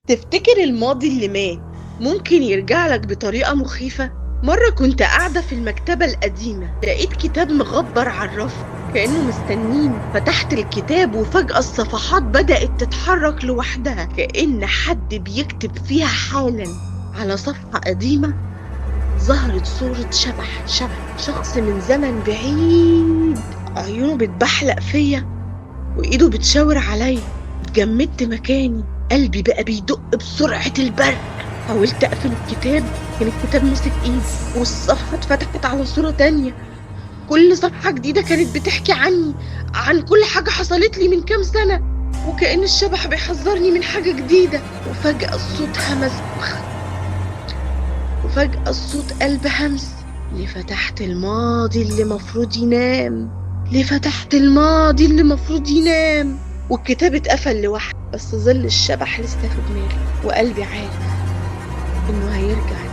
تفتكر الماضي اللي مات ممكن يرجع لك بطريقة مخيفة؟ مرة كنت قاعدة في المكتبة القديمة، لقيت كتاب مغبر على الرف كأنه مستنيني. فتحت الكتاب وفجأة الصفحات بدأت تتحرك لوحدها، كأن حد بيكتب فيها حالا. على صفحة قديمة ظهرت صورة شبح شخص من زمن بعيد، عيونه بتبحلق فيا وإيده بتشاور عليا. اتجمدت مكاني، قلبي بقى بيدق بسرعة البرق. حاولت أقفل الكتاب، كان الكتاب ماسك إيدي والصفحة اتفتحت على صورة تانية. كل صفحة جديدة كانت بتحكي عني، عن كل حاجة حصلت لي من كام سنة، وكأن الشبح بيحذرني من حاجة جديدة. وفجأة الصوت قلب همس. ليه فتحت الماضي اللي مفروض ينام؟ ليه فتحت الماضي اللي مفروض ينام؟ والكتاب اتقفل لوحده، بس ظل الشبح لسه في دماغي، وقلبي عارف إنه هيرجع